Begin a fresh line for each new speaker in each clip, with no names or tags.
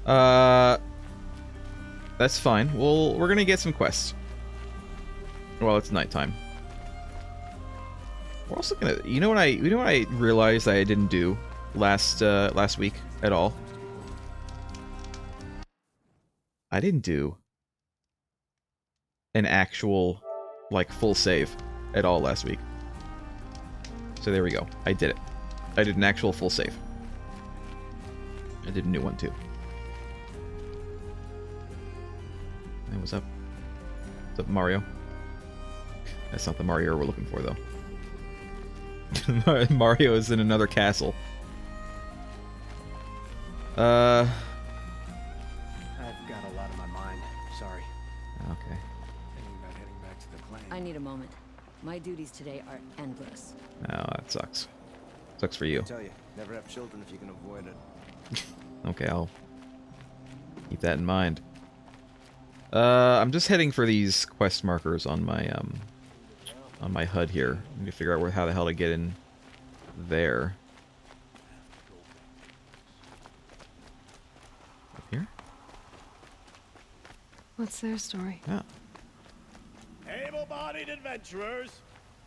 That's fine. We're gonna get some quests. Well, it's nighttime. We're also gonna. You know what I realized I didn't do last week at all. I didn't do an actual like full save at all last week. So there we go. I did it. I did an actual full save. I did a new one too. Hey, what's up? What's up, Mario? That's not the Mario we're looking for, though. Mario is in another castle.
I've got a lot on my mind. Sorry.
Okay.
Heading back to the clan.
I need a moment. My duties today are endless.
Oh, that sucks. Sucks for you.
I tell you, never have children if you can avoid it.
Okay, I'll keep that in mind. I'm just heading for these quest markers on my HUD here. I need to figure out how the hell to get in there. Up here?
What's their story?
Yeah.
Able-bodied adventurers,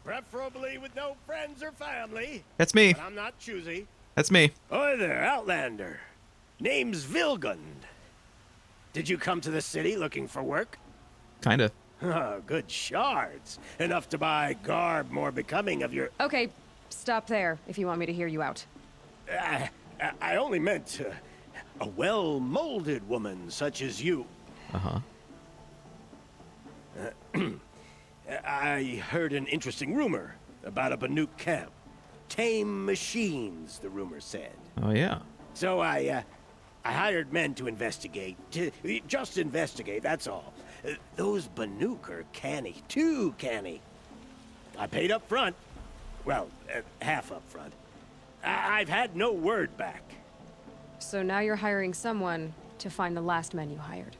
preferably with no friends or family.
That's me.
But I'm not choosy.
That's me.
Oi there, Outlander. Name's Vilgund. Did you come to the city looking for work?
Kinda.
Oh, good shards. Enough to buy garb more becoming of your...
Okay, stop there if you want me to hear you out.
I only meant a well-molded woman such as you.
Uh-huh.
I heard an interesting rumor about a Banuk camp. Tame machines, the rumor said.
Oh, yeah.
So I hired men to investigate. Just investigate, that's all. Those Banuk are canny. Too canny. I paid up front. Well, half up front. I've had no word back.
So now you're hiring someone to find the last men you hired.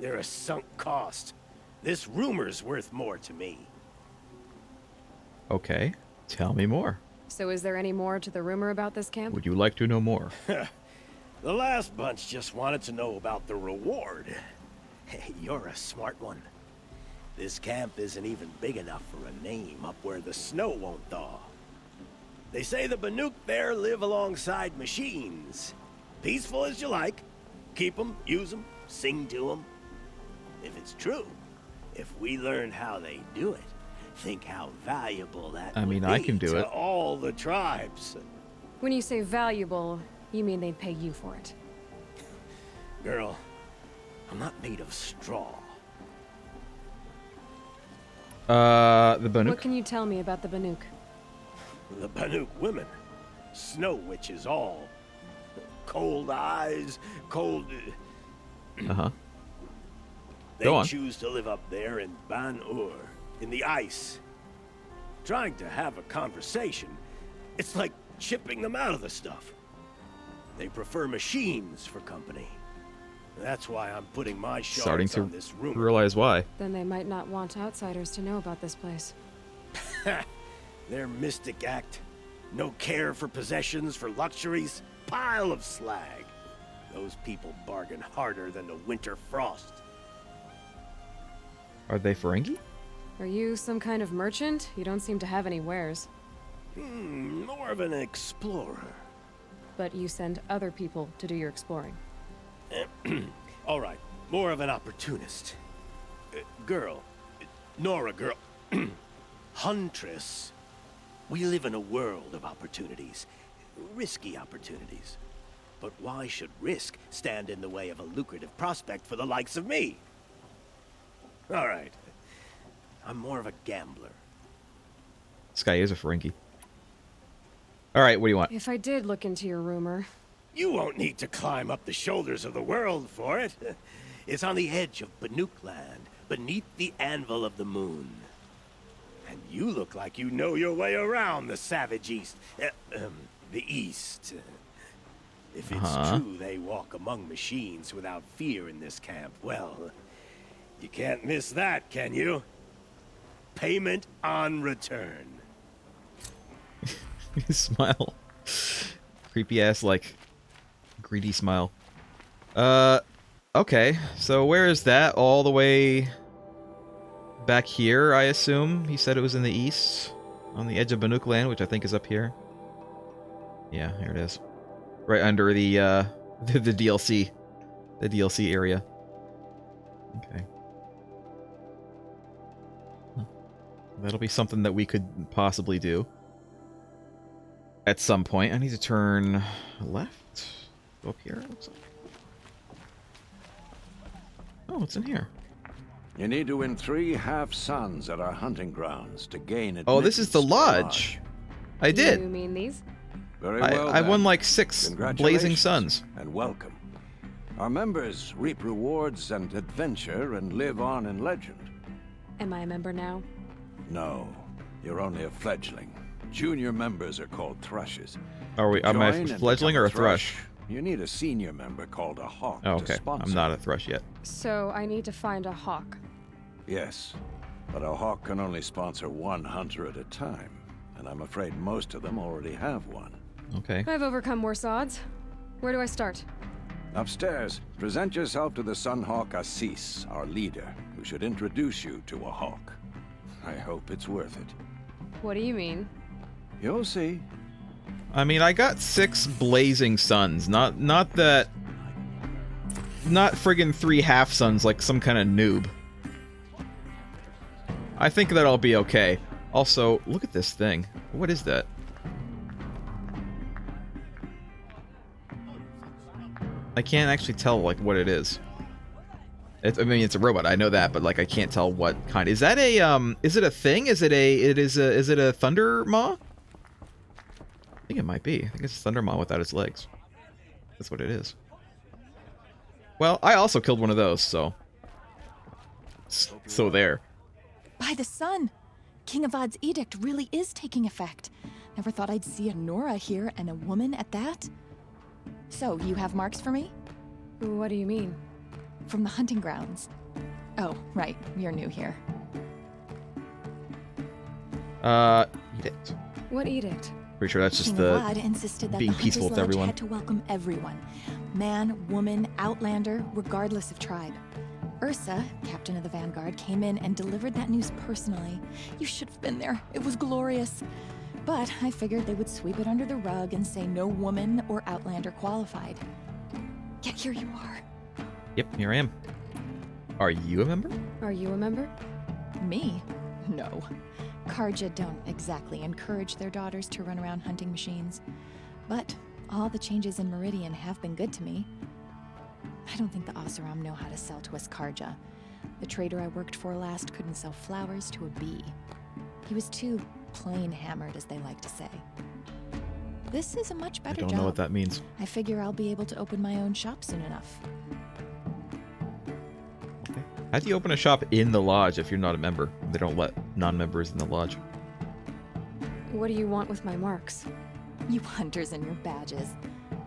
They're a sunk cost. This rumor's worth more to me.
Okay. Tell me more.
So is there any more to the rumor about this camp?
Would you like to know more?
The last bunch just wanted to know about the reward. Hey, you're a smart one. This camp isn't even big enough for a name up where the snow won't thaw. They say the Banuk there live alongside machines. Peaceful as you like. Keep them, use them, sing to them. If it's true, if we learn how they do it, think how valuable that would be
I can do
to
it.
all the tribes.
When you say valuable, you mean they'd pay you for it.
Girl, I'm not made of straw.
The Banuk?
What can you tell me about the Banuk?
The Banuk women, snow witches all. Cold eyes, cold...
Uh-huh.
They
Go on.
choose to live up there in Ban-Ur, in the ice. Trying to have a conversation, it's like chipping them out of the stuff. They prefer machines for company. That's why I'm putting my
Starting
shards
to
on this rumor.
realize why.
Then they might not want outsiders to know about this place.
Their mystic act. No care for possessions, for luxuries. Pile of slag. Those people bargain harder than the winter frost.
Are they Ferengi?
Are you some kind of merchant? You don't seem to have any wares.
More of an explorer.
But you send other people to do your exploring.
All right, more of an opportunist. Girl. Nora girl. Huntress. We live in a world of opportunities. Risky opportunities. But why should risk stand in the way of a lucrative prospect for the likes of me? All right. I'm more of a gambler.
This guy is a Ferengi. Alright, what do you want?
If I did look into your rumor...
You won't need to climb up the shoulders of the world for it. It's on the edge of Banuk land, beneath the anvil of the moon. And you look like you know your way around the savage east. The east. If it's true they walk among machines without fear in this camp, well, you can't miss that, can you? Payment on return.
Smile. Creepy ass, like, Greedy smile. Okay. So where is that? All the way back here, I assume? He said it was in the east. On the edge of Banuk Land, which I think is up here. Yeah, here it is. Right under the the DLC. The DLC area. Okay. That'll be something that we could possibly do. At some point. I need to turn left? Go up here, it looks like. Oh, it's in here.
You need to win 3 half-suns at our hunting grounds to gain admittance.
Oh, this is the
to
lodge. I did.
You mean these?
Very well,
I won
then.
like 6 blazing suns.
And welcome. Our members reap rewards and adventure and live on in legend.
Am I a member now?
No, you're only a fledgling. Junior members are called thrushes.
Am I a
Join and
fledgling or a
become
thrush?
You need a senior member called a hawk
Oh,
to
okay.
sponsor.
I'm not a thrush yet.
So I need to find a hawk.
Yes, but a hawk can only sponsor 1 hunter at a time, and I'm afraid most of them already have one.
Okay.
I've overcome worse odds. Where do I start?
Upstairs, present yourself to the Sunhawk Assis, our leader, who should introduce you to a hawk. I hope it's worth it.
What do you mean?
You'll see.
I mean, I got 6 blazing suns. Not that... Not friggin' 3 half-suns like some kind of noob. I think that I'll be okay. Also, look at this thing. What is that? I can't actually tell, like, what it is. I mean, it's a robot. I know that, but like, I can't tell what kind. Is that a Is it a thing? Is it a thunder maw? I think it might be. I think it's a thunder maw without its legs. That's what it is. Well, I also killed one of those, so there.
By the sun! King Avad's edict really is taking effect. Never thought I'd see a Nora here, and a woman at that. So, you have marks for me?
What do you mean?
From the hunting grounds. Oh, right. You're new here.
Edict.
What edict?
Pretty sure that's just
King
the
Avad insisted that
being
the
peaceful
Hunter's
with
Lodge
everyone.
had to welcome everyone. Man, woman, outlander, regardless of tribe. Ursa, captain of the Vanguard, came in and delivered that news personally. You should have been there. It was glorious. But I figured they would sweep it under the rug and say no woman or outlander qualified. Yet here you are.
Yep, here I am. Are you a member?
Are you a member?
Me? No. Karja don't exactly encourage their daughters to run around hunting machines. But all the changes in Meridian have been good to me. I don't think the Oseram know how to sell to us Karja. The trader I worked for last couldn't sell flowers to a bee. He was too plain hammered, as they like to say. This is a much
I
better
don't
job.
know what that means.
I figure I'll be able to open my own shop soon enough.
Okay. How do you open a shop in the lodge if you're not a member? They don't let non-members in the lodge.
What do you want with my marks?
You hunters and your badges.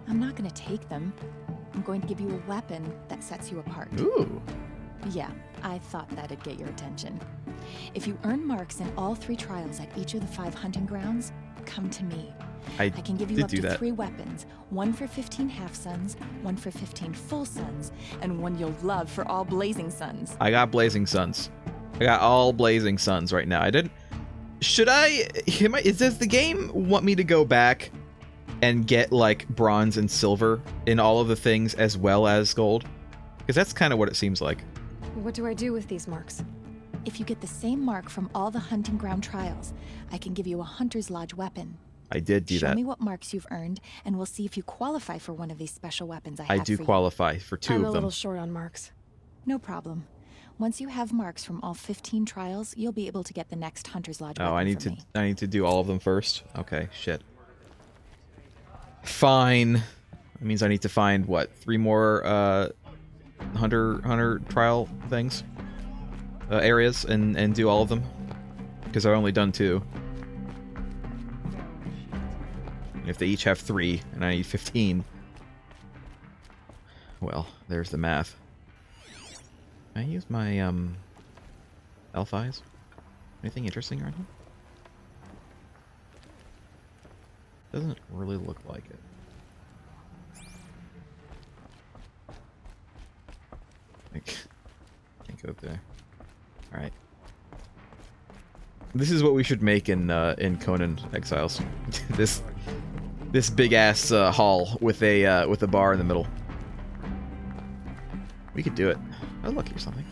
I'm not gonna take them. I'm going to give you a weapon that sets you apart.
Ooh.
Yeah, I thought that'd get your attention. If you earn marks in all 3 trials at each of the 5 hunting grounds, come to me. I can give you
did
up
do
to
that.
3 weapons. 1 for 15 half-suns, 1 for 15 full suns, and 1 you'll love for all blazing suns.
I got blazing suns. I got all blazing suns right now. I didn't... Should I... Does the game want me to go back and get, like, bronze and silver in all of the things as well as gold? Because that's kind of what it seems like.
What do I do with these marks?
If you get the same mark from all the hunting ground trials, I can give you a Hunter's Lodge weapon.
I did do
Show
that.
me what marks you've earned, and we'll see if you qualify for one of these special weapons I
I
have
do
for you.
qualify for 2
I'm
of
a
them.
little short on marks.
No problem. Once you have marks from all 15 trials, you'll be able to get the next Hunter's Lodge weapon
Oh, I need
from
to
me.
I need to do all of them first. Okay, shit. Fine. That means I need to find what? 3 more hunter trial things, areas, and do all of them because I've only done 2. And if they each have 3 and I need 15, well, there's the math. Can I use my elf eyes? Anything interesting right here? Doesn't really look like it. go there. All right. This is what we should make in Conan Exiles. this big ass hall with a bar in the middle. We could do it. Oh look, here's something.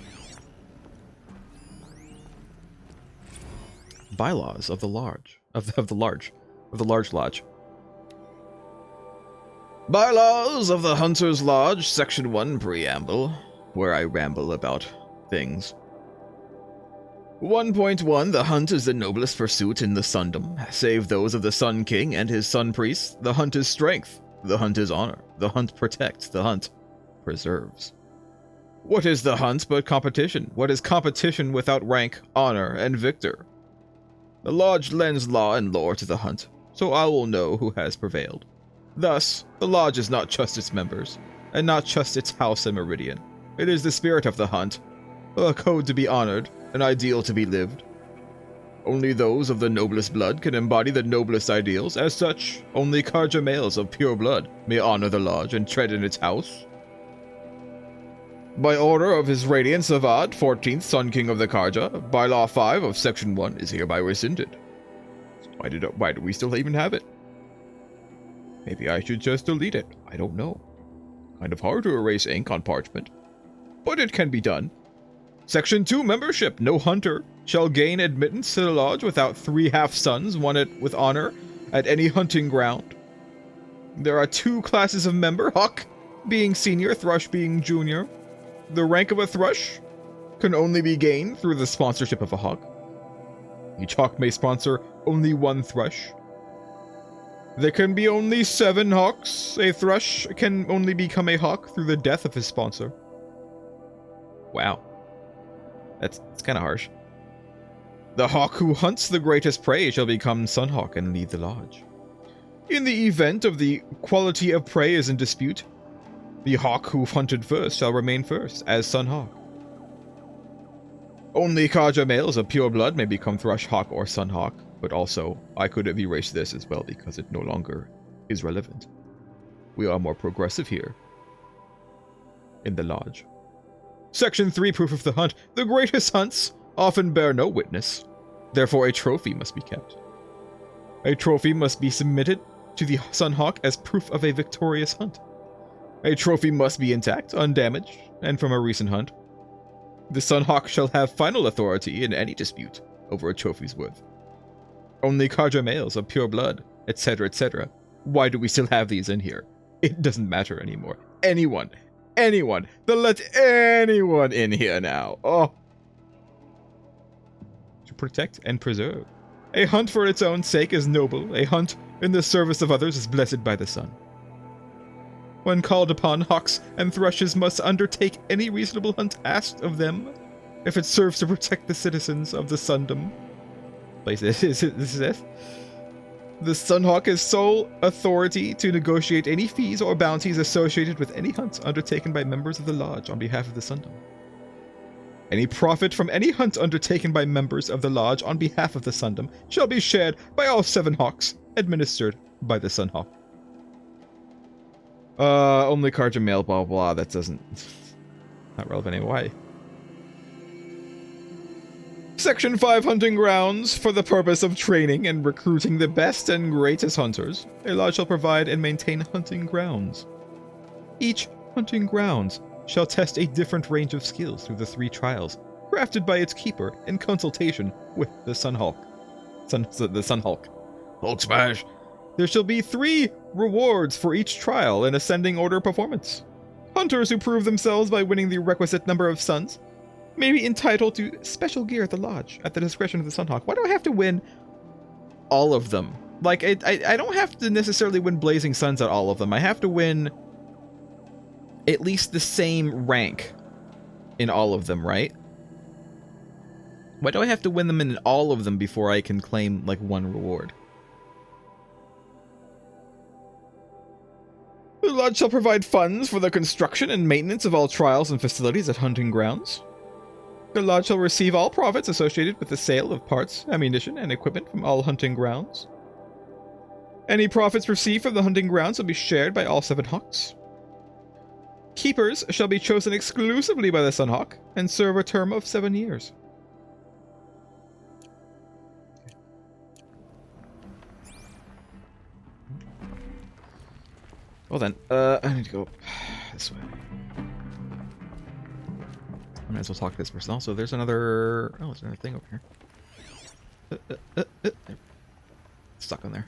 Bylaws of the large large lodge. Bylaws of the Hunter's Lodge, Section 1 Preamble, where I ramble about things. 1.1 The hunt is the noblest pursuit in the Sundom, save those of the Sun King and his Sun Priest. The hunt is strength, the hunt is honor, the hunt protects, the hunt preserves. What is the hunt but competition? What is competition without rank, honor, and victor? The Lodge lends law and lore to the hunt, so all will know who has prevailed. Thus, the Lodge is not just its members, and not just its house and meridian. It is the spirit of the hunt, a code to be honored, an ideal to be lived. Only those of the noblest blood can embody the noblest ideals. As such, only Karja males of pure blood may honor the Lodge and tread in its house. By order of His Radiance Avad, 14th Sun King of the Karja, Bylaw 5 of Section 1 is hereby rescinded. Why do we still even have it? Maybe I should just delete it. I don't know. Kind of hard to erase ink on parchment, but it can be done. Section 2 Membership. No hunter shall gain admittance to the Lodge without 3 half-sons won with honor at any hunting ground. There are 2 classes of member, Hawk being senior, Thrush being junior. The rank of a Thrush can only be gained through the sponsorship of a Hawk. Each Hawk may sponsor only 1 Thrush. There can be only 7 Hawks. A Thrush can only become a Hawk through the death of his sponsor. Wow. That's kind of harsh. The Hawk who hunts the greatest prey shall become Sunhawk and lead the Lodge. In the event of the quality of prey is in dispute, the Hawk who hunted first shall remain first, as Sunhawk. Only Karja males of pure blood may become Thrush Hawk or Sunhawk, but also, I could have erased this as well because it no longer is relevant. We are more progressive here in the Lodge. Section 3 Proof of the Hunt. The greatest hunts often bear no witness. Therefore, a trophy must be kept. A trophy must be submitted to the Sunhawk as proof of a victorious hunt. A trophy must be intact, undamaged, and from a recent hunt. The Sunhawk shall have final authority in any dispute over a trophy's worth. Only Karja males of pure blood, etc., etc. Why do we still have these in here? It doesn't matter anymore. Anyone, let anyone in here now. Oh. To protect and preserve. A hunt for its own sake is noble. A hunt in the service of others is blessed by the sun. When called upon, hawks and thrushes must undertake any reasonable hunt asked of them, if it serves to protect the citizens of the Sundom. This is it. The Sunhawk has sole authority to negotiate any fees or bounties associated with any hunts undertaken by members of the Lodge on behalf of the Sundom. Any profit from any hunt undertaken by members of the Lodge on behalf of the Sundom shall be shared by all 7 hawks, administered by the Sunhawk. Only Karja male, blah, blah, that doesn't... not relevant anyway. Why? Section 5 Hunting Grounds. For the purpose of training and recruiting the best and greatest hunters, a lodge shall provide and maintain hunting grounds. Each hunting grounds shall test a different range of skills through the 3 trials, crafted by its keeper in consultation with the Sunhawk. The Sunhawk. Hulk smash! There shall be 3 rewards for each trial in ascending order performance. Hunters who prove themselves by winning the requisite number of suns may be entitled to special gear at the lodge at the discretion of the Sunhawk. Why do I have to win all of them? Like, I don't have to necessarily win Blazing Suns at all of them. I have to win at least the same rank in all of them, right? Why do I have to win them in all of them before I can claim, like, 1 reward? The lodge shall provide funds for the construction and maintenance of all trials and facilities at hunting grounds. The lodge shall receive all profits associated with the sale of parts, ammunition, and equipment from all hunting grounds. Any profits received from the hunting grounds will be shared by all 7 hawks. Keepers shall be chosen exclusively by the Sunhawk and serve a term of 7 years. Well then, I need to go this way. I might as well talk to this person. Also, there's another... Oh, there's another thing over here. Stuck on there.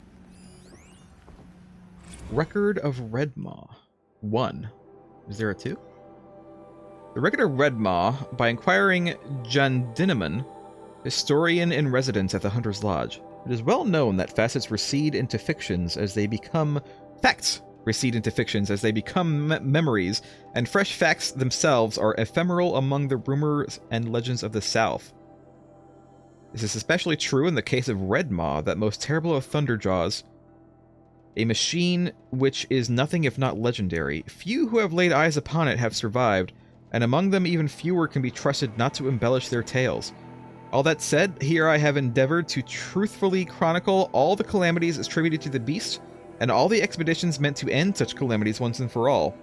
Record of Redmaw. 1. Is there a 2? The Record of Redmaw, by inquiring Jandinaman, historian in residence at the Hunter's Lodge. It is well known that facets recede into fictions as they become... Facts recede into fictions as they become memories, and fresh facts themselves are ephemeral among the rumors and legends of the South. This is especially true in the case of Redmaw, that most terrible of Thunderjaws, a machine which is nothing if not legendary. Few who have laid eyes upon it have survived, and among them even fewer can be trusted not to embellish their tales. All that said, here I have endeavored to truthfully chronicle all the calamities attributed to the beast, and all the expeditions meant to end such calamities once and for all.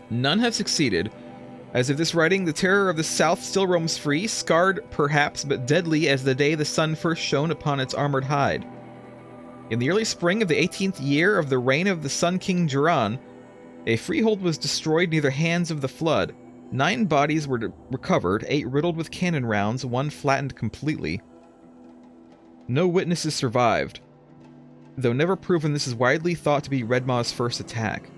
None have succeeded. As of this writing, the terror of the South still roams free, scarred perhaps, but deadly as the day the sun first shone upon its armored hide. In the early spring of the 18th year of the reign of the Sun King Duran, a freehold was destroyed near the hands of the flood. 9 bodies were recovered, 8 riddled with cannon rounds, 1 flattened completely. No witnesses survived. Though never proven, this is widely thought to be Redmaw's first attack.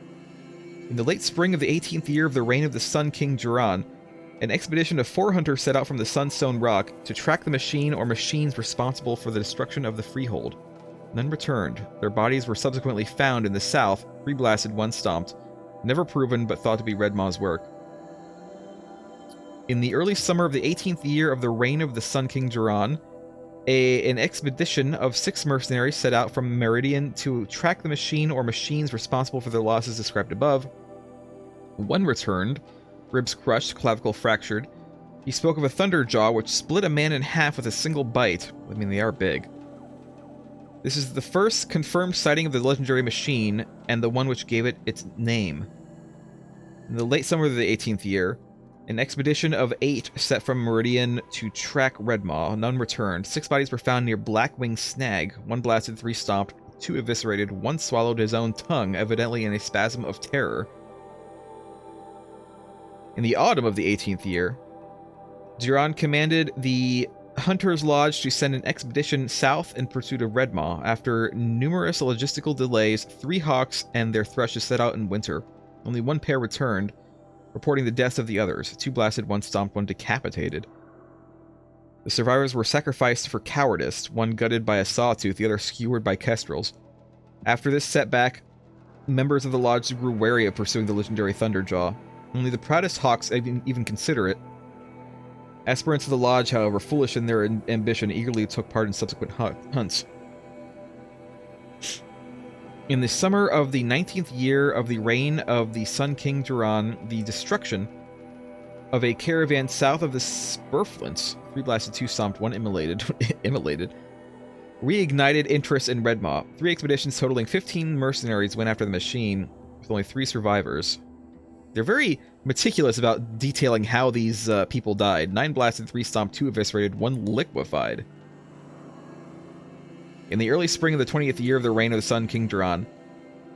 In the late spring of the 18th year of the reign of the Sun King Duran, an expedition of 4 hunters set out from the Sunstone Rock to track the machine or machines responsible for the destruction of the freehold. None returned. Their bodies were subsequently found in the south, 3 blasted, 1 stomped, never proven but thought to be Redmaw's work. In the early summer of the 18th year of the reign of the Sun King Duran, an expedition of 6 mercenaries set out from Meridian to track the machine or machines responsible for the losses described above. 1 returned, ribs crushed, clavicle fractured. He spoke of a Thunderjaw which split a man in half with a single bite. I mean, they are big. This is the first confirmed sighting of the legendary machine, and the one which gave it its name. In the late summer of the 18th year, an expedition of 8 set from Meridian to track Redmaw. None returned. 6 bodies were found near Blackwing Snag. 1 blasted, 3 stomped, 2 eviscerated, 1 swallowed his own tongue, evidently in a spasm of terror. In the autumn of the 18th year, Duran commanded the Hunter's Lodge to send an expedition south in pursuit of Redmaw. After numerous logistical delays, 3 hawks and their thrushes set out in winter. Only 1 pair returned, reporting the deaths of the others. 2 blasted, 1 stomped, 1 decapitated. The survivors were sacrificed for cowardice, 1 gutted by a sawtooth, the other skewered by kestrels. After this setback, members of the lodge grew wary of pursuing the legendary Thunderjaw. Only the proudest hawks even consider it. Aspirants of the lodge, however, foolish in their ambition, eagerly took part in subsequent hunts. In the summer of the 19th year of the reign of the Sun King Duran, the destruction of a caravan south of the Spurflints, 3 blasted, 2 stomped, 1 immolated, reignited interest in Redmaw. 3 expeditions totaling 15 mercenaries went after the machine, with only 3 survivors. They're very meticulous about detailing how these people died. 9 blasted, 3 stomped, 2 eviscerated, 1 liquefied. In the early spring of the 20th year of the reign of the Sun King Duran,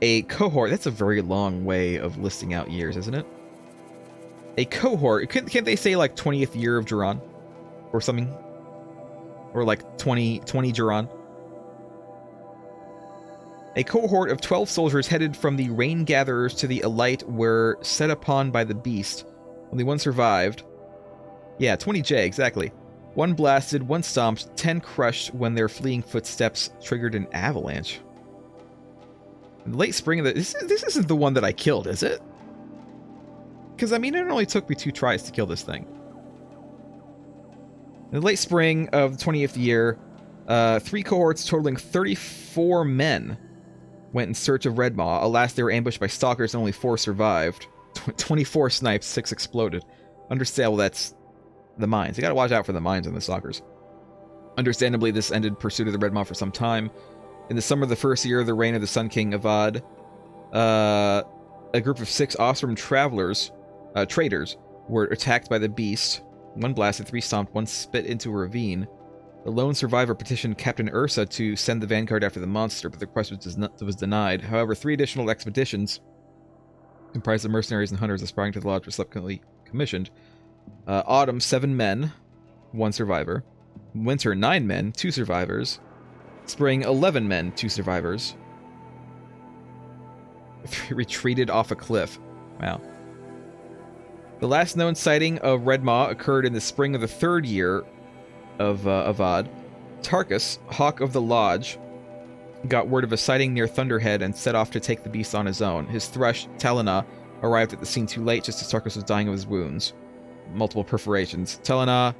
a cohort... That's a very long way of listing out years, isn't it? A cohort... Can't they say, like, 20th year of Duran? Or something? Or, like, 20 Duran? A cohort of 12 soldiers headed from the Rain Gatherers to the Elite were set upon by the beast. Only 1 survived. Yeah, 20J, exactly. 1 blasted, 1 stomped, 10 crushed when their fleeing footsteps triggered an avalanche. In the late spring of the... This isn't the one that I killed, is it? Because, I mean, it only took me 2 tries to kill this thing. In the late spring of the 20th year, 3 cohorts totaling 34 men went in search of Redmaw. Alas, they were ambushed by stalkers and only 4 survived. 24 snipes, 6 exploded. Understandable, that's the mines. You gotta watch out for the mines and the stalkers. Understandably, this ended pursuit of the Redmaw for some time. In the summer of the first year of the reign of the Sun King Avad, a group of 6 Ostrom traders were attacked by the beast. 1 blasted, 3 stomped, 1 spit into a ravine. The lone survivor petitioned Captain Ursa to send the vanguard after the monster, but the request was denied. However, 3 additional expeditions, comprised of mercenaries and hunters aspiring to the lodge, were subsequently commissioned. Autumn, 7 men, 1 survivor. Winter, 9 men, 2 survivors. Spring, 11 men, 2 survivors. 3 retreated off a cliff. Wow. The last known sighting of Red Maw occurred in the spring of the 3rd year of Avad. Tarkus, Hawk of the Lodge, got word of a sighting near Thunderhead and set off to take the beast on his own. His thrush, Talana, arrived at the scene too late, just as Tarkus was dying of his wounds. Multiple perforations. Talana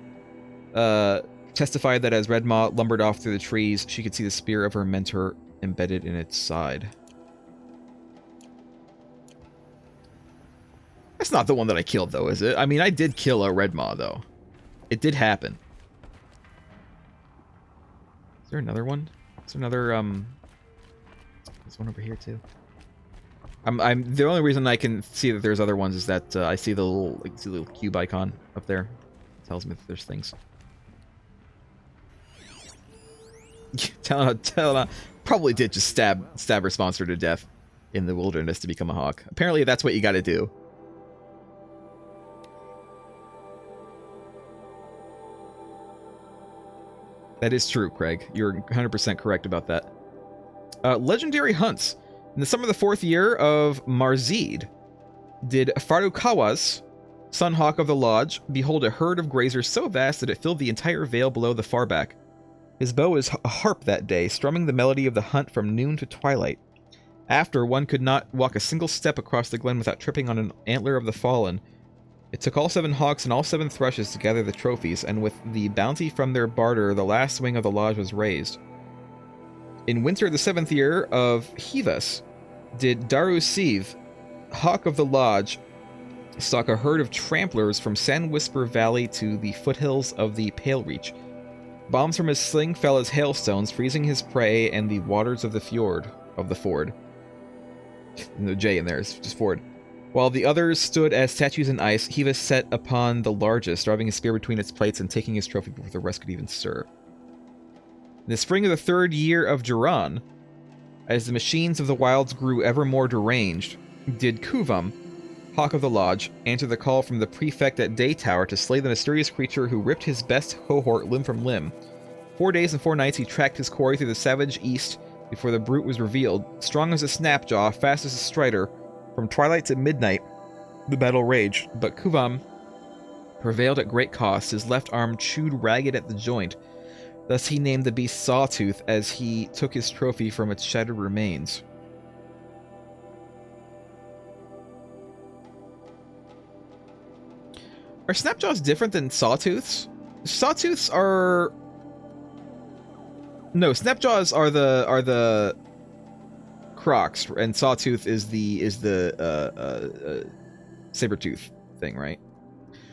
testified that as Red Maw lumbered off through the trees, she could see the spear of her mentor embedded in its side. That's not the one that I killed, though, is it? I mean, I did kill a Red Maw, though. It did happen. Is there another one? Is there another, there's one over here, too. I'm the only reason I can see that there's other ones is that I see the little cube icon up there. It tells me that there's things. Talana probably did just stab her sponsor to death in the wilderness to become a hawk. Apparently that's what you gotta do. That is true, Craig. You're 100% correct about that. Legendary hunts. In the summer of the 4th year of Marzid, did Farukawa's Sun Hawk of the Lodge behold a herd of grazers so vast that it filled the entire vale below the far back. His bow is a harp that day, strumming the melody of the hunt from noon to twilight. After, one could not walk a single step across the glen without tripping on an antler of the fallen. It took all 7 hawks and all 7 thrushes to gather the trophies, and with the bounty from their barter, the last wing of the lodge was raised. In winter of the 7th year of Hivas, did Daru Siv, Hawk of the Lodge, stalk a herd of tramplers from Sand Whisper Valley to the foothills of the Pale Reach. Bombs from his sling fell as hailstones, freezing his prey and the waters of the ford. No J in there, it's just ford. While the others stood as statues in ice, Hivas set upon the largest, driving his spear between its plates and taking his trophy before the rest could even stir. In the spring of the 3rd year of Duran, as the machines of the wilds grew ever more deranged, did Kuvam, Hawk of the Lodge, answer the call from the prefect at Day Tower to slay the mysterious creature who ripped his best cohort limb from limb. 4 days and 4 nights he tracked his quarry through the savage east before the brute was revealed. Strong as a snapjaw, fast as a strider, from twilight to midnight the battle raged, but Kuvam prevailed at great cost, his left arm chewed ragged at the joint. Thus he named the beast Sawtooth as he took his trophy from its shattered remains. Are Snapjaws different than Sawtooths? Sawtooths are... No, Snapjaws are the Crocs, and Sawtooth is the Sabertooth thing, right?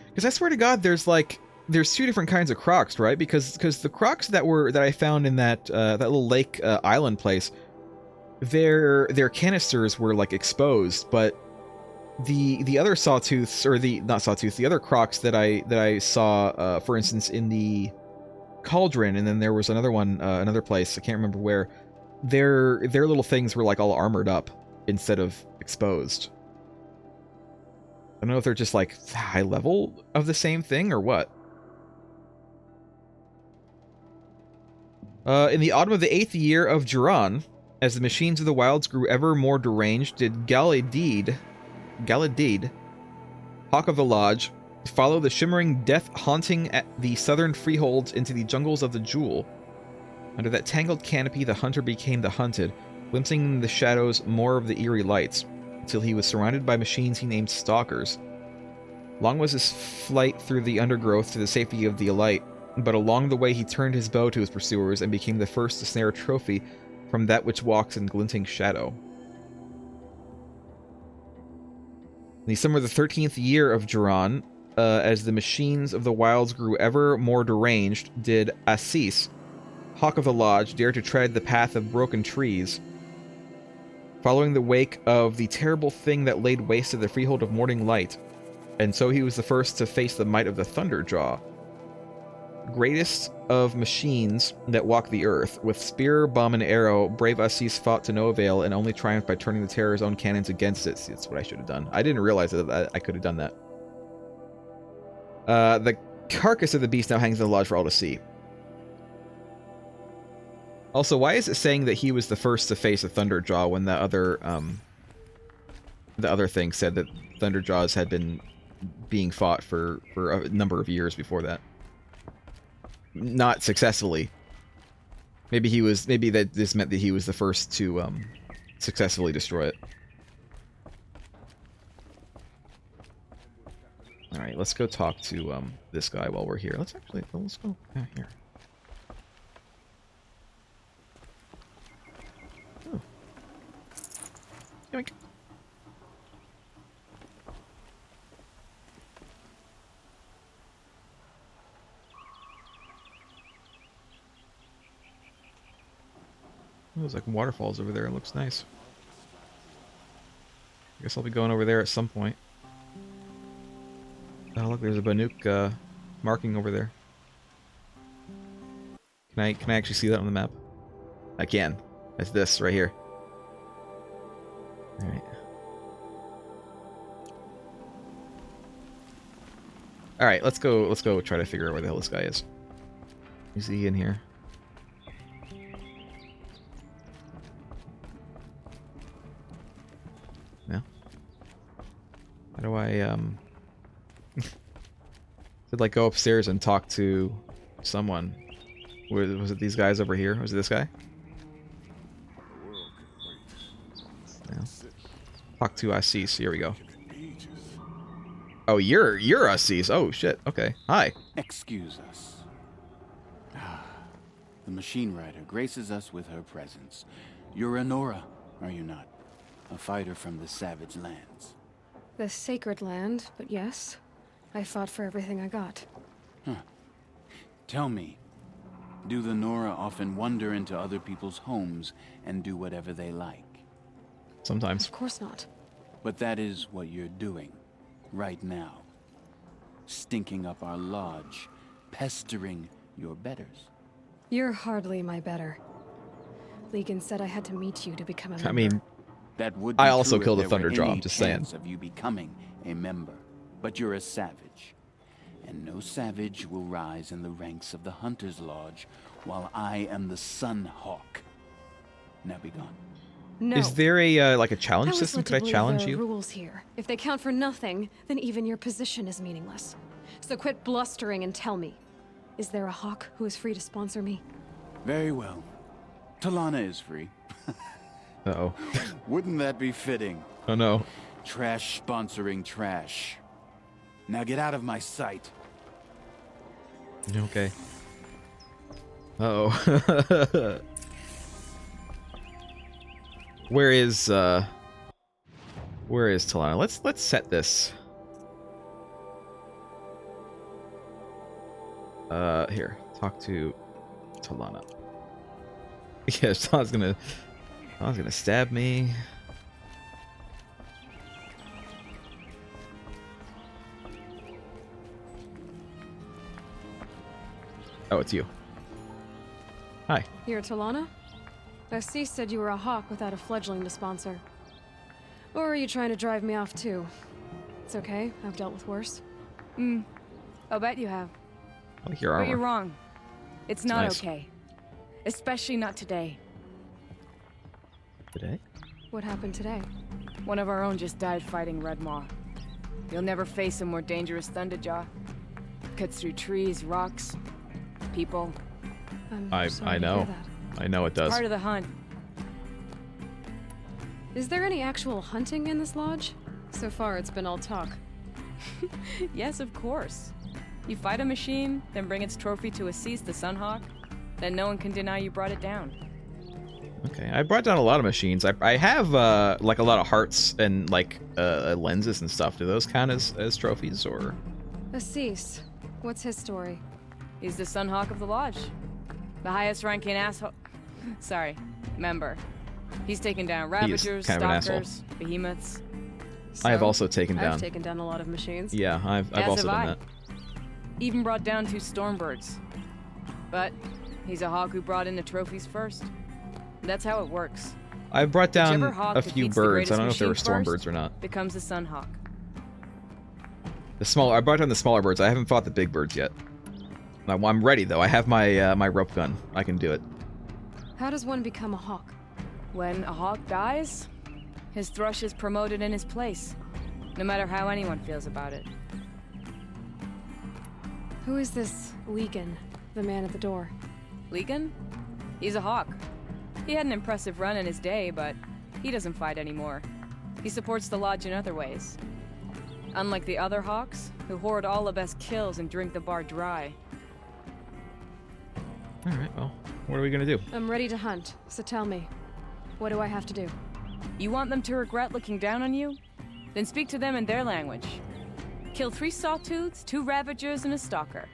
Because I swear to God, there's 2 different kinds of Crocs, right? Because the Crocs that I found in that little lake island place, their canisters were like exposed, but the other Sawtooths, or not Sawtooth, the other Crocs that I saw, for instance, in the Cauldron, and then there was another one, another place, I can't remember where, their little things were like all armored up instead of exposed. I don't know if they're just like high level of the same thing or what. In the autumn of the 8th year of Duran, as the machines of the wilds grew ever more deranged, did Galadid, Hawk of the Lodge, follow the shimmering death haunting at the southern freeholds into the jungles of the Jewel. Under that tangled canopy, the hunter became the hunted, glimpsing in the shadows more of the eerie lights, until he was surrounded by machines he named stalkers. Long was his flight through the undergrowth to the safety of the alight, but along the way he turned his bow to his pursuers and became the first to snare a trophy from that which walks in glinting shadow. In the summer of the 13th year of Duran, as the machines of the wilds grew ever more deranged, did Assis, Hawk of the Lodge, dare to tread the path of broken trees. following the wake of the terrible thing that laid waste to the freehold of Morning Light, and so he was the first to face the might of the Thunderjaw, greatest of machines that walk the earth. With spear, bomb, and arrow, brave Assis fought to no avail and only triumphed by turning the Terror's own cannons against it. See, that's what I should have done. I didn't realize that I could have done that. The carcass of the beast now hangs in the lodge for all to see. Also, why is it saying that he was the first to face a Thunderjaw when the other thing said that Thunderjaws had been being fought for a number of years before that? Not successfully. Maybe this meant that he was the first to successfully destroy it. All right, let's go talk to this guy while we're here. Let's go here. Oh. Yoink. Oh, there's like waterfalls over there. It looks nice. I guess I'll be going over there at some point. Oh, look, there's a Banuk marking over there. Can I actually see that on the map? I can. It's this right here. All right. All right, let's go try to figure out where the hell this guy is. Is he in here? No. How do I did like go upstairs and talk to someone? Was it these guys over here? Was it this guy? No. Talk to Assis. Here we go. Oh, you're Assis. Oh shit. Okay. Hi.
Excuse us. The machine rider graces us with her presence. You're a Nora, are you not? A fighter from the savage lands.
The sacred land, but yes. I fought for everything I got.
Huh. Tell me, do the Nora often wander into other people's homes and do whatever they like?
Sometimes.
Of course not.
But that is what you're doing, right now. Stinking up our lodge, pestering your betters.
You're hardly my better. Legan said I had to meet you to become a member.
I mean,
that would be
I also
true
killed
if
a
there were
Thunderjaw,
any
I'm just saying.
chance of you becoming a member. But you're a savage. And no savage will rise in the ranks of the Hunter's Lodge while I am the Sun Hawk. Now be gone.
No.
is there a like a
I
challenge
was
system?
led
Could I
to believe
challenge
there are
you?
rules here. If they count for nothing, then even your position is meaningless. So quit blustering and tell me. Is there a hawk who is free to sponsor me?
Very well. Talana is free.
Uh-oh.
Wouldn't that be fitting?
Oh no.
Trash sponsoring trash. Now get out of my sight.
Okay. Uh-oh. Where is Talana? Let's set this. Here. Talk to Talana. Yeah, Talana's gonna stab me. Oh, it's you. Hi.
You're Talana? Assis said you were a hawk without a fledgling to sponsor. Or are you trying to drive me off too? It's okay, I've dealt with worse.
I'll bet you have.
I like your armor.
But you're wrong. It's not
nice.
okay. Especially not today.
Today?
What happened today?
One of our own just died fighting Red Maw. You'll never face a more dangerous Thunderjaw. Cuts through trees, rocks, people.
I'm sorry
I
to
know.
hear that.
I know it does.
Part of the hunt.
Is there any actual hunting in this lodge? So far, it's been all talk.
Yes, of course. You fight a machine, then bring its trophy to Assis the Sunhawk, then no one can deny you brought it down.
Okay, I brought down a lot of machines. I have like a lot of hearts and like lenses and stuff. Do those count as trophies or?
Assis, what's his story?
He's the Sunhawk of the Lodge. The highest ranking asshole... Sorry, member. He's taken down
He
Ravagers,
is kind of an asshole.
Stalkers, Behemoths.
I have
So,
also taken down.
I've taken down a lot of machines.
Yeah, I've
As
also
have
done
I.
that.
Even brought down 2 Stormbirds. But he's a hawk who brought in the trophies first. That's how it works.
I've brought down
Whichever hawk
a few
defeats the
birds. I
greatest
don't know if they were
machine
stormbirds
first
or not.
Becomes the Sunhawk.
I brought down the smaller birds. I haven't fought the big birds yet. I'm ready though. I have my my rope gun. I can do it.
How does one become a hawk?
When a hawk dies, his thrush is promoted in his place, no matter how anyone feels about it.
Who is this Legan, the man at the door?
Legan? He's a hawk. He had an impressive run in his day, but he doesn't fight anymore. He supports the lodge in other ways. Unlike the other hawks, who hoard all the best kills and drink the bar dry.
Alright, well, what are we gonna do?
I'm ready to hunt, so tell me, what do I have to do?
You want them to regret looking down on you? Then speak to them in their language. Kill 3 Sawtooths, 2 Ravagers, and a Stalker.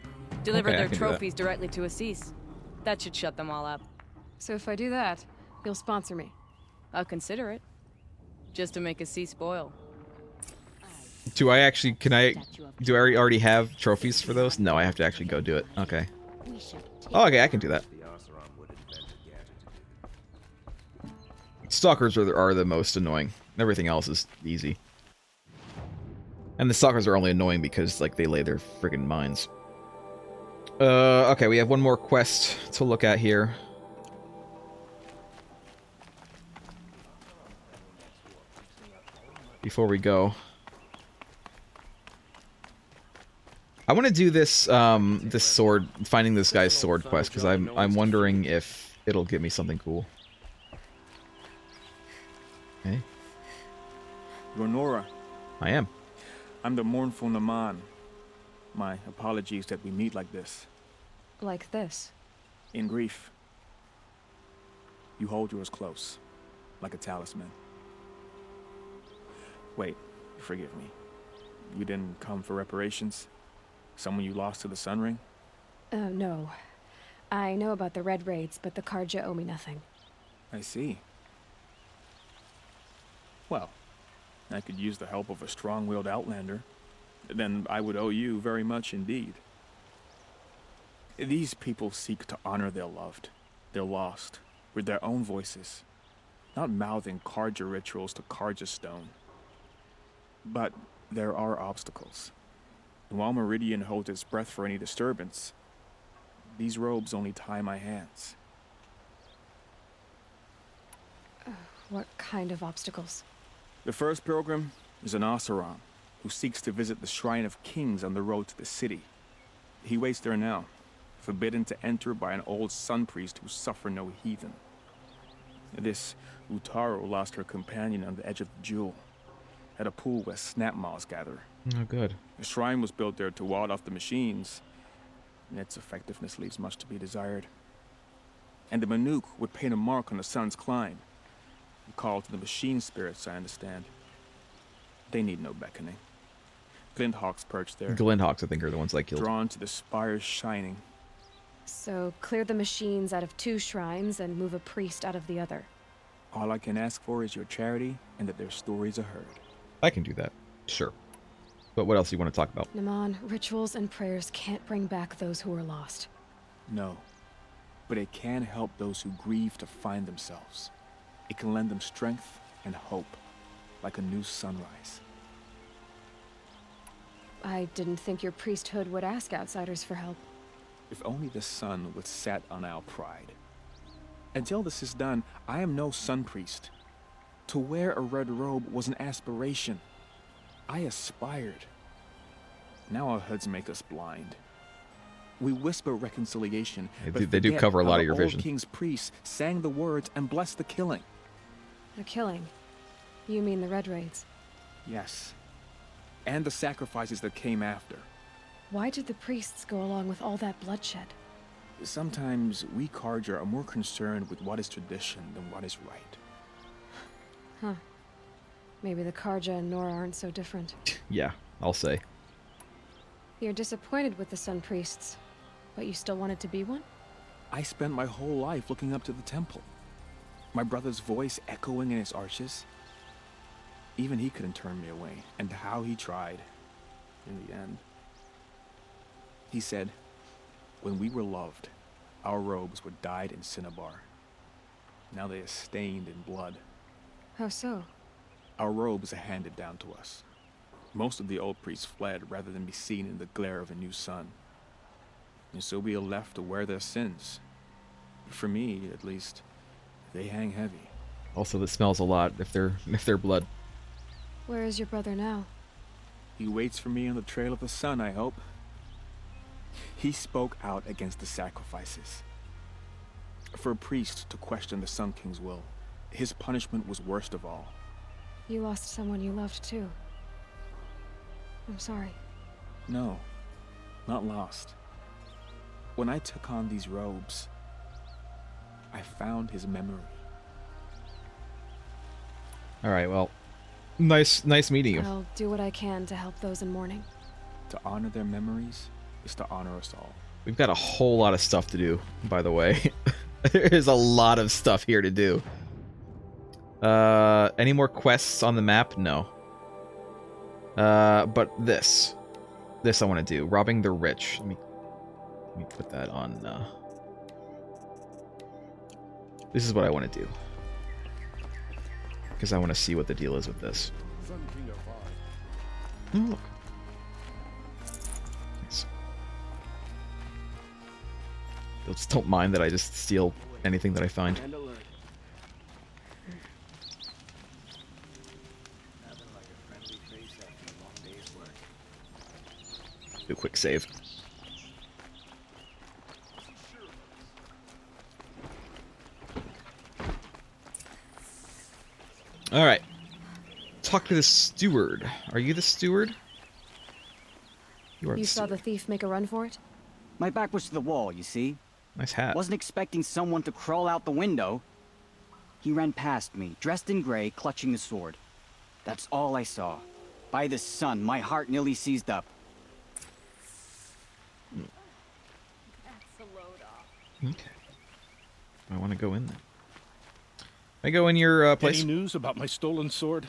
Deliver
Okay, I
their
can do that.
trophies directly to Assis. That should shut them all up.
So if I do that, you'll sponsor me.
I'll consider it. Just to make Assis spoil.
Do I actually, do I already have trophies for those? No, I have to actually go do it. Okay. Oh, okay, I can do that. Stalkers are the most annoying. Everything else is easy. And the stalkers are only annoying because, like, they lay their friggin' mines. Okay, we have one more quest to look at here. Before we go. I want to do this, this sword, finding this guy's sword quest, because I'm wondering if it'll give me something cool. Okay.
You're Nora.
I am.
I'm the mournful Naman. My apologies that we meet like this.
Like this.
In grief. You hold yours close, like a talisman. Wait, forgive me. You didn't come for reparations? Someone you lost to the Sun Ring?
No. I know about the Red Raids, but the Karja owe me nothing.
I see. Well, I could use the help of a strong-willed outlander. Then I would owe you very much indeed. These people seek to honor their loved, their lost, with their own voices, not mouthing Karja rituals to Karja stone. But there are obstacles. And while Meridian holds its breath for any disturbance, these robes only tie my hands.
What kind of obstacles?
The first pilgrim is an Oseram, who seeks to visit the Shrine of Kings on the road to the city. He waits there now, forbidden to enter by an old sun priest who suffer no heathen. This Utaro lost her companion on the edge of the Jewel, at a pool where snap moths gather.
Oh, good.
The shrine was built there to ward off the machines, and its effectiveness leaves much to be desired. And the Manuk would paint a mark on the sun's climb, a call to the machine spirits, I understand. They need no beckoning. Glinthawks perch there,
Glinthawks, I think, are the ones I killed.
drawn to the spire's shining.
So clear the machines out of 2 shrines and move a priest out of the other.
All I can ask for is your charity and that their stories are heard.
I can do that. Sure. But what else do you want to talk about?
Naman, rituals and prayers can't bring back those who are lost.
No, but it can help those who grieve to find themselves. It can lend them strength and hope, like a new sunrise.
I didn't think your priesthood would ask outsiders for help.
If only the sun would set on our pride. Until this is done, I am no sun priest. To wear a red robe was an aspiration. I aspired. Now our hoods make us blind. We whisper reconciliation, but
They do
forget
cover a
how
lot of
the
your
old
vision.
King's priests sang the words and blessed the killing.
The killing? You mean the Red Raids?
Yes. And the sacrifices that came after.
Why did the priests go along with all that bloodshed?
Sometimes we Karja are more concerned with what is tradition than what is right.
Huh. Maybe the Karja and Nora aren't so different.
Yeah, I'll say.
You're disappointed with the Sun Priests, but you still wanted to be one?
I spent my whole life looking up to the temple. My brother's voice echoing in its arches. Even he couldn't turn me away, and how he tried in the end. He said, when we were loved, our robes were dyed in cinnabar. Now they are stained in blood.
How so?
Our robes are handed down to us. Most of the old priests fled rather than be seen in the glare of a new sun. And so we are left to wear their sins. For me, at least, they hang heavy.
Also, that smells a lot if they're blood.
Where is your brother now?
He waits for me on the trail of the sun, I hope. He spoke out against the sacrifices. For a priest to question the Sun King's will, his punishment was worst of all.
You lost someone you loved too. I'm sorry.
No, not lost. When I took on these robes, I found his memory.
Alright, well, nice meeting you.
I'll do what I can to help those in mourning.
To honor their memories is to honor us all.
We've got a whole lot of stuff to do, by the way. There's a lot of stuff here to do. Any more quests on the map? No. But this I want to do. Robbing the rich. Let me put that on. This is what I want to do. Because I want to see what the deal is with this. Oh, look. Nice. Just don't mind that I just steal anything that I find. Do a quick save. Alright. Talk to the steward. Are you the steward? You are.
You
the
saw
steward.
the thief make a run for it?
My back was to the wall, you see?
Nice hat.
Wasn't expecting someone to crawl out the window. He ran past me, dressed in gray, clutching the sword. That's all I saw. By the sun, my heart nearly seized up.
Okay. I want to go in there. I go in your place.
Any news about my stolen sword?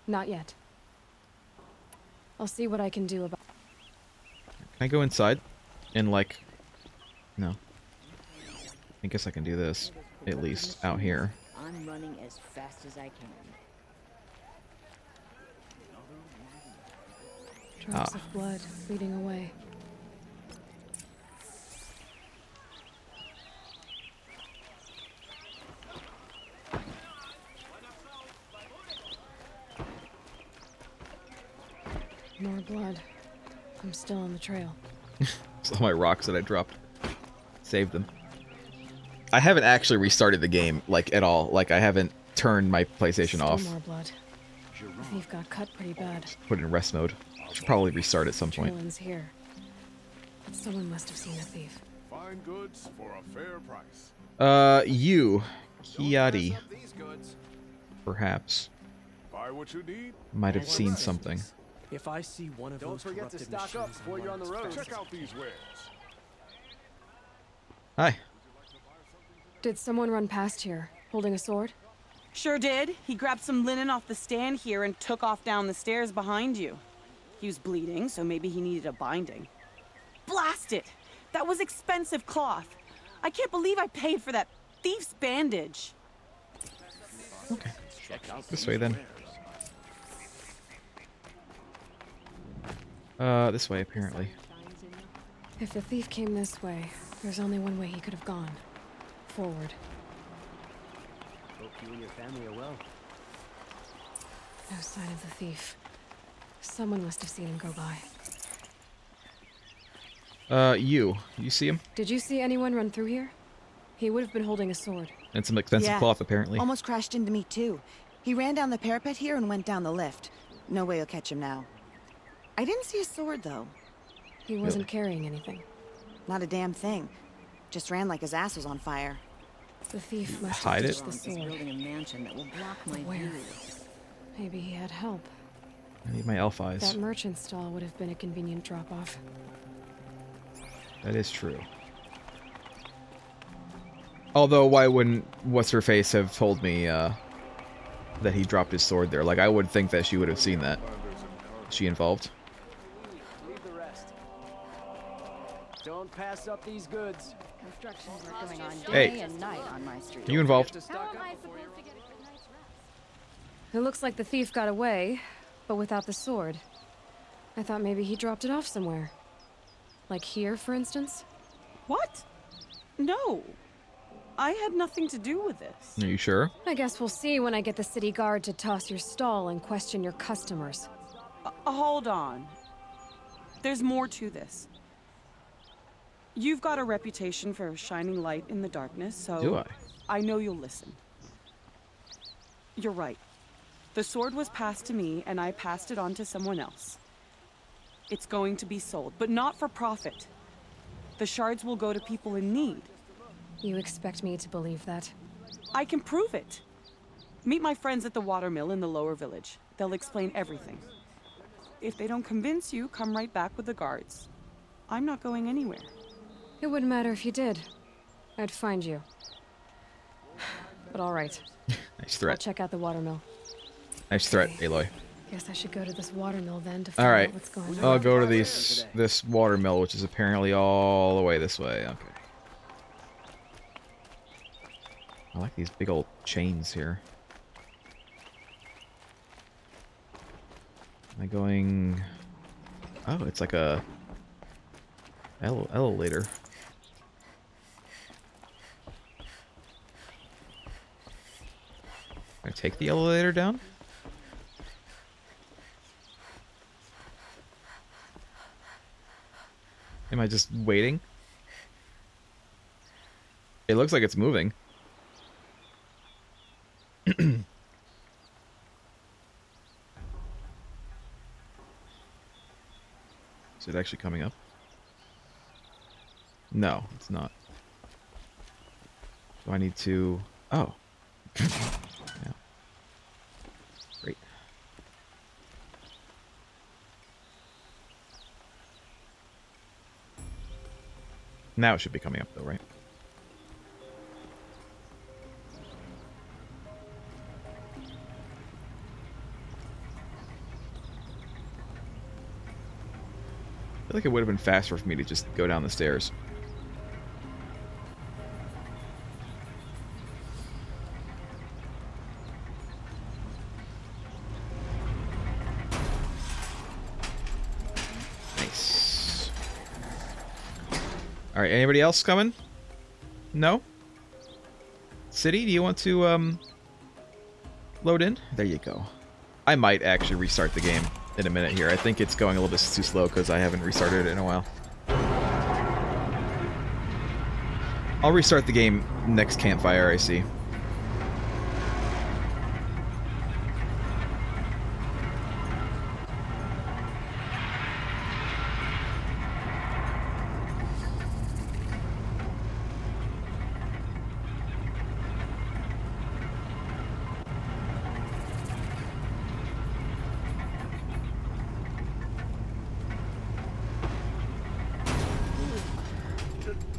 Not yet. I'll see what I can do about.
Can I go inside? And like, no. I guess I can do this at least out here.
I'm running as fast as I can.
Drops of blood bleeding away. More blood. I'm still on the trail.
It's all my rocks that I dropped. Saved them. I haven't actually restarted the game, like, at all. Like, I haven't turned my PlayStation
Still
off.
more blood. The thief got cut pretty bad.
Put it in rest mode. Should probably restart at some point.
Trailing's here. Someone must have seen the thief.
Fine goods for a fair price.
You. Kiadi. Perhaps.
Buy what you need.
Might have seen something.
If I see one of
Don't
those
forget to
corrupted
stock up
machines
before you're on the road.
Check out these wares.
Hi.
Did someone run past here, holding a sword?
Sure did. He grabbed some linen off the stand here and took off down the stairs behind you. He was bleeding, so maybe he needed a binding. Blast it! That was expensive cloth. I can't believe I paid for that thief's bandage.
Okay. This way then. This way apparently.
If the thief came this way, there's only one way he could have gone. Forward.
Hope you and your family are well.
No sign of the thief. Someone must have seen him go by.
You see him?
Did you see anyone run through here? He would have been holding a sword.
And some expensive cloth apparently.
Almost crashed into me too. He ran down the parapet here and went down the lift. No way you'll catch him now. I didn't see a sword though.
He wasn't carrying anything.
Not a damn thing. Just ran like his ass was on fire.
The thief must
Hide
have
it?
ditched the sword.
Building a mansion that will block my
Where?
view.
Maybe he had help.
I need my elf eyes.
That merchant stall would have been a convenient drop-off.
That is true. Although, why wouldn't What's-Her-Face have told me that he dropped his sword there? Like, I would think that she would have seen that. Is she involved?
Leave the rest. Don't pass up these goods.
Construction work going on day and night on my street.
Are you involved?
How am I supposed to get a good night's rest? It looks like the thief got away, but without the sword. I thought maybe he dropped it off somewhere. Like here, for instance?
What? No. I had nothing to do with this.
Are you sure?
I guess we'll see when I get the city guard to toss your stall and question your customers.
Hold on. There's more to this. You've got a reputation for shining light in the darkness, so...
Do I?
I know you'll listen. You're right. The sword was passed to me, and I passed it on to someone else. It's going to be sold, but not for profit. The shards will go to people in need.
You expect me to believe that?
I can prove it. Meet my friends at the watermill in the lower village. They'll explain everything. If they don't convince you, come right back with the guards. I'm not going anywhere.
It wouldn't matter if you did. I'd find you. But all right.
Nice threat.
I'll check out the watermill.
Nice threat, Aloy.
Guess I should go to this watermill then to find
All right.
out what's going on.
I'll go to this watermill, which is apparently all the way this way. Okay. I like these big old chains here. Am I going... Oh, it's like a... elevator. Can I take the elevator down? Am I just waiting? It looks like it's moving. Is it actually coming up? No, it's not. Do I need to... Oh. Yeah. Great. Now it should be coming up though, right? I feel like it would have been faster for me to just go down the stairs. Nice. Alright, anybody else coming? No? City, do you want to, load in? There you go. I might actually restart the game in a minute here. I think it's going a little bit too slow because I haven't restarted it in a while. I'll restart the game next campfire I see.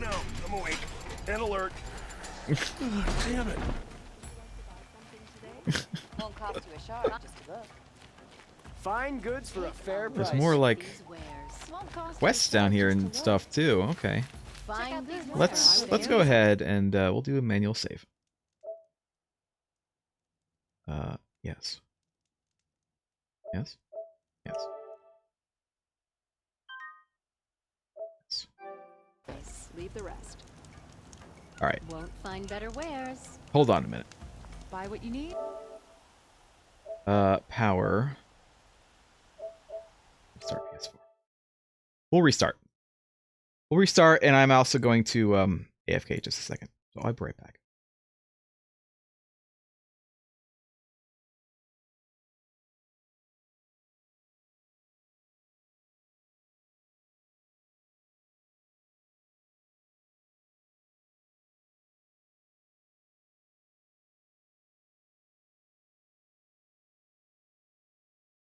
No, I'm awake. And alert. Damn it.
Won't cost you a shard just to look.
Fine goods for a fair price.
There's more like quests down here and stuff too. Okay. Let's go ahead and we'll do a manual save. Yes. Yes. Yes.
Leave the rest.
All right.
Won't find better wares.
Hold on a minute.
Buy what you need.
Power. Start PS4. We'll restart. We'll restart, and I'm also going to AFK just a second. So I'll be right back.